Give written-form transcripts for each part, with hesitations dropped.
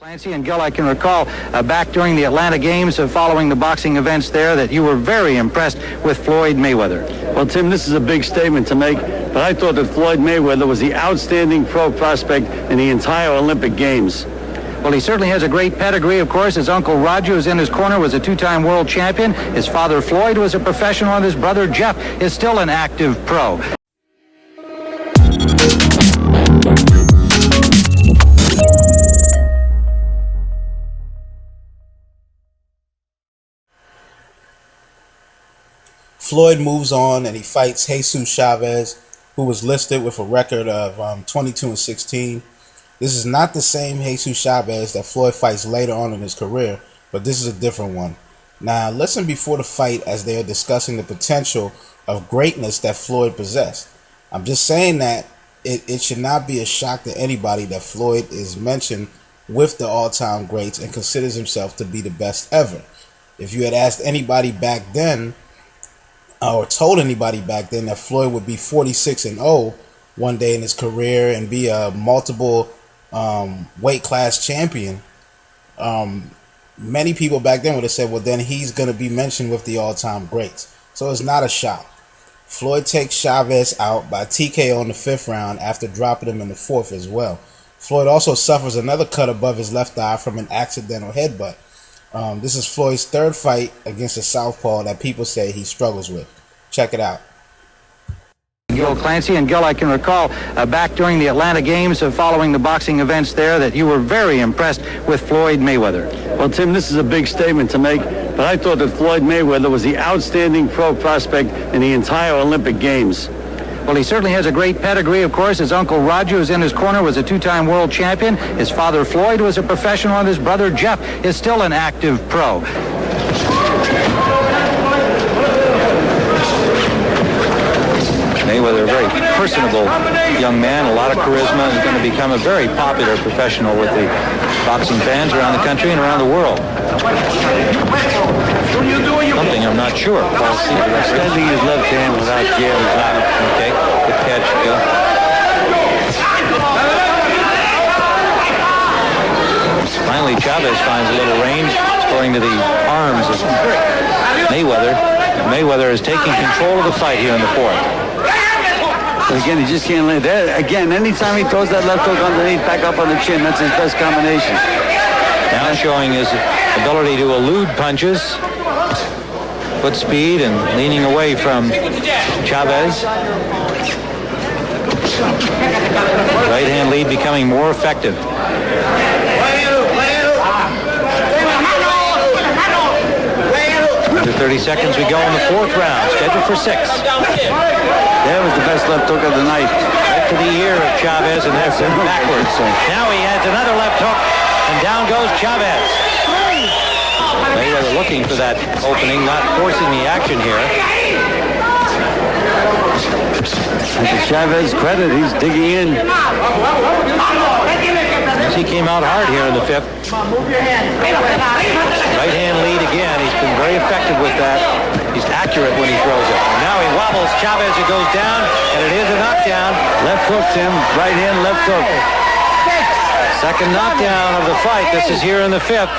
Clancy and Gil, I can recall back during the Atlanta Games following the boxing events there that you were very impressed with Floyd Mayweather. Well, Tim, this is a big statement to make, but I thought that Floyd Mayweather was the outstanding pro prospect in the entire Olympic Games. Well, he certainly has a great pedigree, of course. His uncle Roger, who's in his corner, was a two-time world champion. His father Floyd was a professional, and his brother Jeff is still an active pro. Floyd moves on and he fights Jesus Chavez, who was listed with a record of 22-16. This is not the same Jesus Chavez that Floyd fights later on in his career, but this is a different one. Now, listen before the fight as they are discussing the potential of greatness that Floyd possessed. I'm just saying that it should not be a shock to anybody that Floyd is mentioned with the all-time greats and considers himself to be the best ever. If you had asked anybody back then, or told anybody back then that Floyd would be 46-0 one day in his career and be a multiple weight class champion, many people back then would have said, well, then he's going to be mentioned with the all-time greats. So it's not a shock. Floyd takes Chavez out by TKO in the 5th round after dropping him in the 4th as well. Floyd also suffers another cut above his left eye from an accidental headbutt. This is Floyd's 3rd fight against a southpaw that people say he struggles with. Check it out. Gil Clancy and Gil, I can recall back during the Atlanta Games following the boxing events there that you were very impressed with Floyd Mayweather. Well, Tim, this is a big statement to make, but I thought that Floyd Mayweather was the outstanding pro prospect in the entire Olympic Games. Well, he certainly has a great pedigree, of course. His uncle Roger, who's in his corner, was a two-time world champion. His father Floyd was a professional, and his brother Jeff is still an active pro. Mayweather, a very personable young man, a lot of charisma, and going to become a very popular professional with the boxing fans around the country and around the world. Something I'm not sure. Extending his left hand without jail. Okay, good catch, Gil. Finally, Chavez finds a little range, scoring to the arms of Mayweather. Mayweather is taking control of the fight here in the 4th. But again, he just can't let that. Again, anytime he throws that left hook underneath, back up on the chin, that's his best combination. Now showing his ability to elude punches, foot speed, and leaning away from Chavez. Right hand lead becoming more effective. Under 30 seconds we go in the 4th round, scheduled for 6. That was the best left hook of the night. Right to the ear of Chavez, and that's backwards. Now he adds another left hook, and down goes Chavez. Mayweather looking for that opening, not forcing the action here. And to Chavez's credit, he's digging in. As he came out hard here in the 5th. Right hand lead again. He's been very effective with that. He's accurate when he throws it. And now he wobbles Chavez. It goes down, and it is a knockdown. Left hook, Tim. Right hand, left hook. Second knockdown of the fight. This is here in the 5th.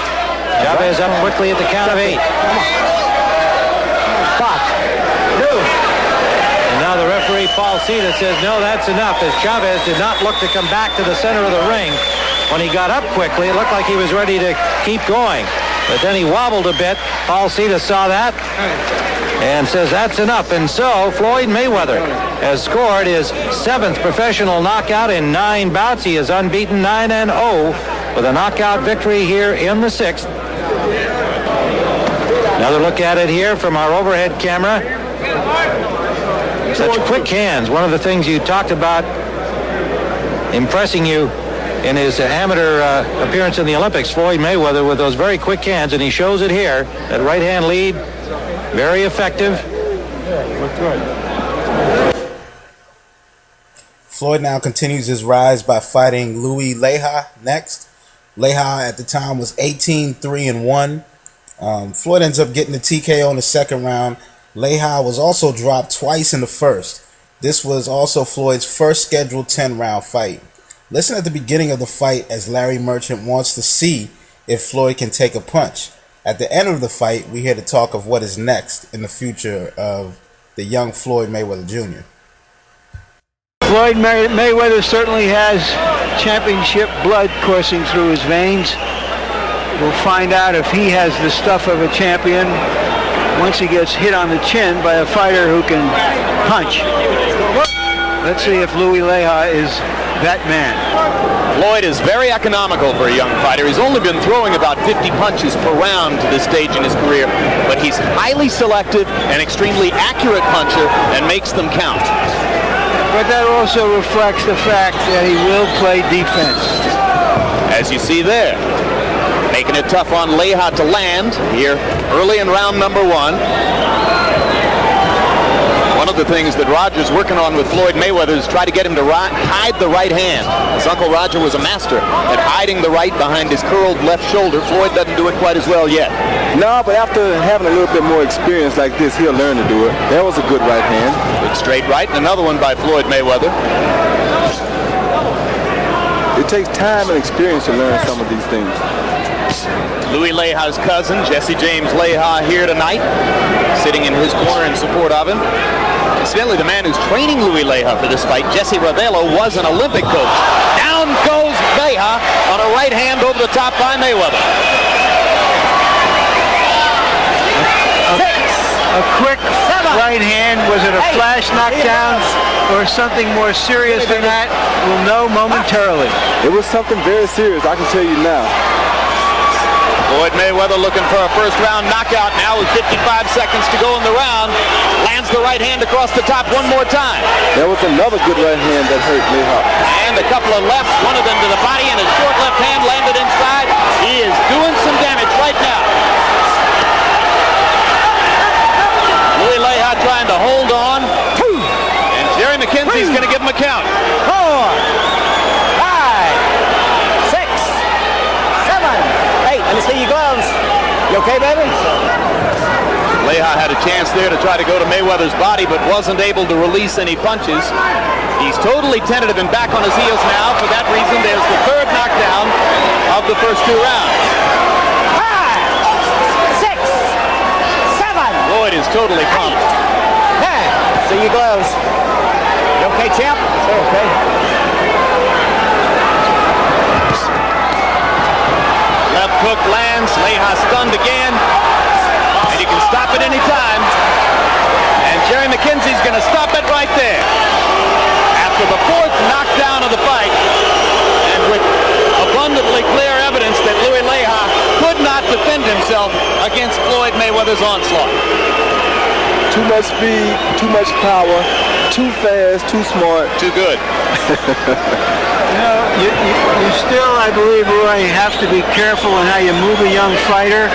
Chavez up quickly at the count of 8. And now the referee, Falsita, says, no, that's enough, as Chavez did not look to come back to the center of the ring. When he got up quickly, it looked like he was ready to keep going. But then he wobbled a bit. Falsita saw that and says that's enough. And so Floyd Mayweather has scored his 7th professional knockout in 9 bouts. He is unbeaten 9-0 with a knockout victory here in the 6th. Another look at it here from our overhead camera. Such quick hands. One of the things you talked about impressing you in his amateur appearance in the Olympics, Floyd Mayweather with those very quick hands, and he shows it here. That right hand lead, very effective. Floyd now continues his rise by fighting Louis Leja next. Leja at the time was 18-3-1. Floyd ends up getting the TKO in the 2nd round. Leja was also dropped twice in the 1st. This was also Floyd's first scheduled 10-round fight. Listen at the beginning of the fight as Larry Merchant wants to see if Floyd can take a punch. At the end of the fight, we hear the talk of what is next in the future of the young Floyd Mayweather Jr. Floyd Mayweather certainly has championship blood coursing through his veins. We'll find out if he has the stuff of a champion once he gets hit on the chin by a fighter who can punch. Let's see if Louis Leja is that man. Floyd is very economical for a young fighter. He's only been throwing about 50 punches per round to this stage in his career, but he's highly selective and extremely accurate puncher and makes them count. But that also reflects the fact that he will play defense. As you see there, making it tough on Leja to land here early in round number 1. One of the things that Roger's working on with Floyd Mayweather is try to get him to hide the right hand. His Uncle Roger was a master at hiding the right behind his curled left shoulder. Floyd doesn't do it quite as well yet. No, but after having a little bit more experience like this, he'll learn to do it. That was a good right hand. Good straight right, and another one by Floyd Mayweather. It takes time and experience to learn some of these things. Louis Leja's cousin, Jesse James Leja, here tonight, sitting in his corner in support of him. Incidentally, the man who's training Louis Leja for this fight, Jesse Ravelo, was an Olympic coach. Down goes Leja on a right hand over the top by Mayweather. A quick right hand, was it a flash knockdown or something more serious than that? We'll know momentarily. It was something very serious, I can tell you now. Floyd Mayweather looking for a first round knockout now with 55 seconds to go in the round. Lands the right hand across the top one more time. There was another good right hand that hurt Leja. And a couple of lefts, one of them to the body, and his short left hand landed inside. He is doing some damage right now. Louis Leja trying to hold on. And Jerry McKenzie's going to give him a count. 4, 5, 6, 7, 8. Let me see your gloves. You okay, baby? Leja had a chance there to try to go to Mayweather's body, but wasn't able to release any punches. He's totally tentative and back on his heels now. For that reason, there's the third knockdown of the first 2 rounds. 5, 6, 7. Floyd is totally pumped. Hey, see your gloves. You okay, champ? Okay. Left hook lands. Leja stunned again. And you can stop it any time. And Jerry McKenzie's going to stop it right there. After the 4th knockdown of the fight, and with abundantly clear evidence that Louis Leja could not defend himself against Floyd Mayweather's onslaught. Too much speed, too much power, too fast, too smart. Too good. You still, I believe, Roy, have to be careful in how you move a young fighter.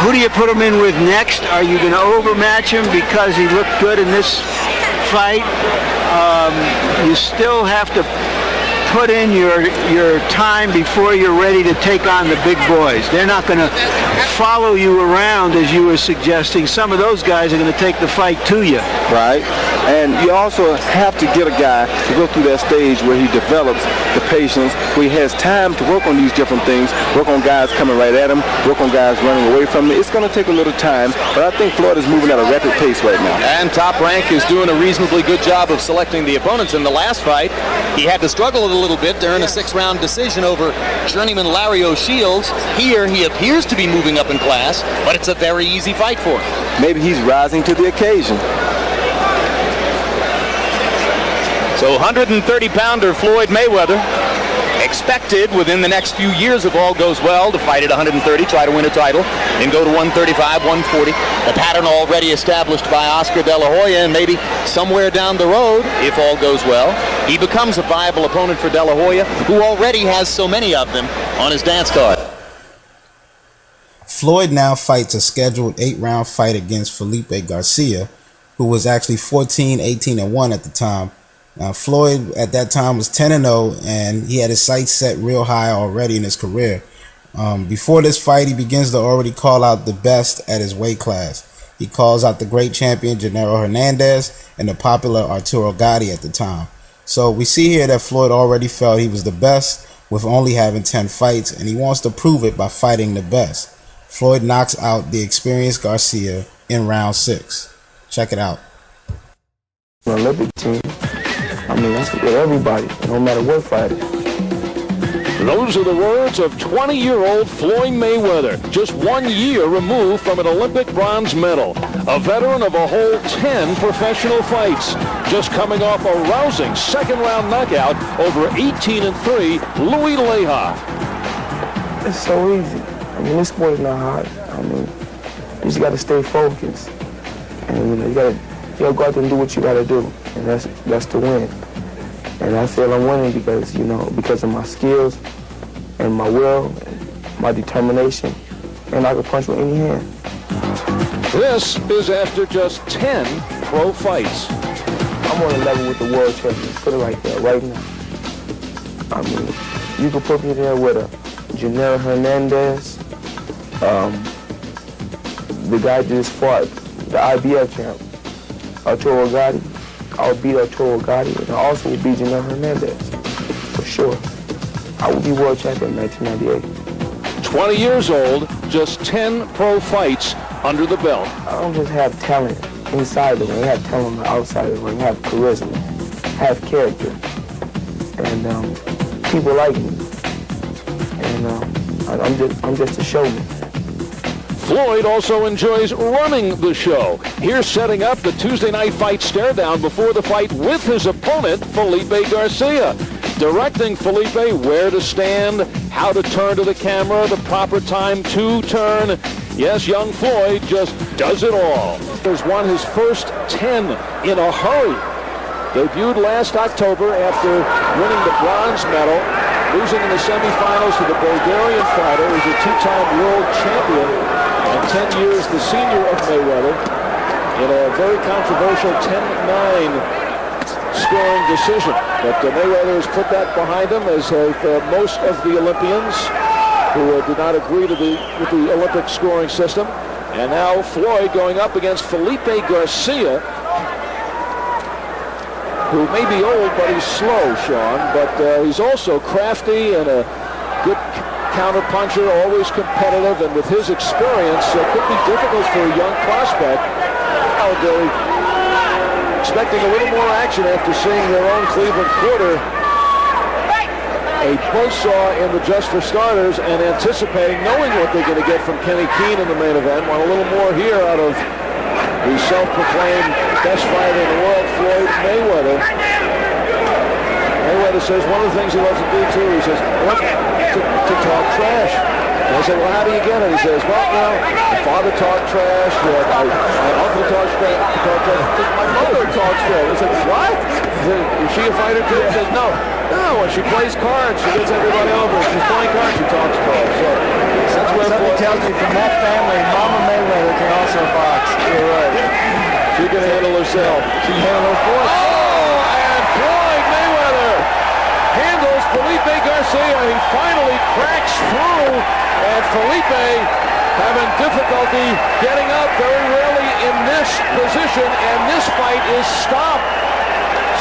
Who do you put him in with next? Are you going to overmatch him because he looked good in this fight? You still have to put in your time before you're ready to take on the big boys. They're not going to follow you around as you were suggesting. Some of those guys are going to take the fight to you. Right? And you also have to get a guy to go through that stage where he develops the patience, where he has time to work on these different things, work on guys coming right at him, work on guys running away from him. It's going to take a little time, but I think Floyd is moving at a rapid pace right now. And Top Rank is doing a reasonably good job of selecting the opponents. In the last fight, he had to struggle a little bit to earn a 6-round decision over journeyman Larry O'Shields. Here, he appears to be moving up in class, but it's a very easy fight for him. Maybe he's rising to the occasion. So 130-pounder Floyd Mayweather expected within the next few years, if all goes well, to fight at 130, try to win a title, then go to 135, 140. The pattern already established by Oscar De La Hoya, and maybe somewhere down the road, if all goes well, he becomes a viable opponent for De La Hoya, who already has so many of them on his dance card. Floyd now fights a scheduled 8-round fight against Felipe Garcia, who was actually 14, 18, and 1 at the time. Floyd at that time was 10-0, and he had his sights set real high already in his career. Before this fight, he begins to already call out the best at his weight class. He calls out the great champion Gennaro Hernandez and the popular Arturo Gatti at the time. So we see here that Floyd already felt he was the best with only having 10 fights, and he wants to prove it by fighting the best. Floyd knocks out the experienced Garcia in round 6. Check it out. The Olympic team, I mean, that's with everybody, no matter what fighter. Those are the words of 20-year-old Floyd Mayweather, just 1 year removed from an Olympic bronze medal. A veteran of a whole 10 professional fights, just coming off a rousing second-round knockout over 18-3 Louis Leija. It's so easy. I mean, this sport is not hard. I mean, you just got to stay focused. And, you gotta go out there and do what you got to do, and that's to win. And I feel I'm winning because, because of my skills and my will and my determination, and I can punch with any hand. This is after just 10 pro fights. I'm on a level with the world champions, put it right there, right now. I mean, you could put me there with a Janelle Hernandez, the guy just fought, the IBF champ, Arturo Gatti. I'll beat Arturo Gatti, and I also will beat Janelle Hernandez, for sure. I will be world champion in 1998. 20 years old, just 10 pro fights under the belt. I don't just have talent inside the ring, I have talent on the outside of the ring, I have charisma, have character, and people like me, and I'm just a showman. Floyd also enjoys running the show. Here's setting up the Tuesday night fight stare down before the fight with his opponent, Felipe Garcia. Directing Felipe where to stand, how to turn to the camera, the proper time to turn. Yes, young Floyd just does it all. He's won his first 10 in a hurry. Debuted last October after winning the bronze medal, losing in the semifinals to the Bulgarian fighter who's a two-time world champion. And 10 years the senior of Mayweather in a very controversial 10-9 scoring decision. But Mayweather has put that behind him, as have most of the Olympians who did not agree with the Olympic scoring system. And now Floyd going up against Felipe Garcia, who may be old, but he's slow, Sean. But he's also crafty and a good counter-puncher, always competitive, and with his experience, it could be difficult for a young prospect. They're expecting a little more action after seeing their own Cleveland quarter a buzzsaw in the Just for Starters, and anticipating, knowing what they're going to get from Kenny Keene in the main event. Want a little more here out of the self-proclaimed best fighter in the world, Floyd Mayweather. Mayweather says one of the things he loves to do, too, he says, to talk trash. And I said, well, how do you get it? He says, well, my father talked trash, my uncle talks trash, my mother talks trash. I said, what? He said, is she a fighter, too? He says, no, when she plays cards, she gets everybody over. If she's playing cards, she talks trash. So that's where something tells me from that family, Mama Mayweather can also box. You're right. She can handle herself. She can handle her voice. Oh, and Floyd Mayweather handles Felipe Garcia. He finally cracks through, and Felipe having difficulty getting up very rarely in this position, and this fight is stopped.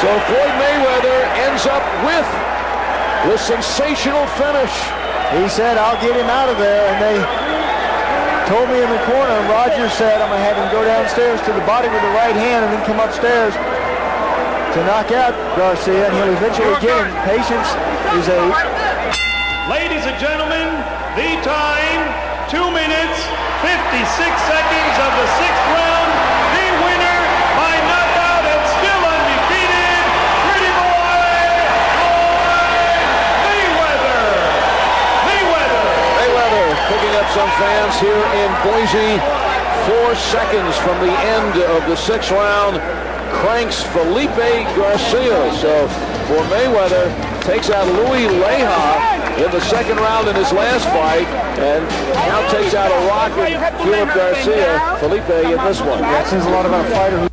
So Floyd Mayweather ends up with the sensational finish. He said, I'll get him out of there, and they told me in the corner, and Roger said, I'm going to have him go downstairs to the body with the right hand and then come upstairs to knock out Garcia, and he'll eventually get him. Patience is a... Ladies and gentlemen, the time, 2 minutes, 56 seconds of the 6th round. The winner by knockout and still undefeated, Pretty Boy Mayweather picking up some fans here in Boise. 4 seconds from the end of the 6th round. Cranks Felipe Garcia. So for Mayweather, takes out Louis Leija in the 2nd round in his last fight, and now takes out a rocket, Philip Garcia, Felipe in this one. That says a lot about a fighter who...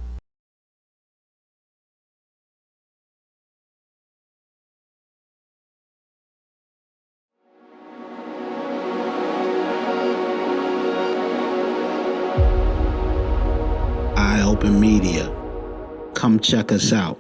Eye Open Media. Come check us out.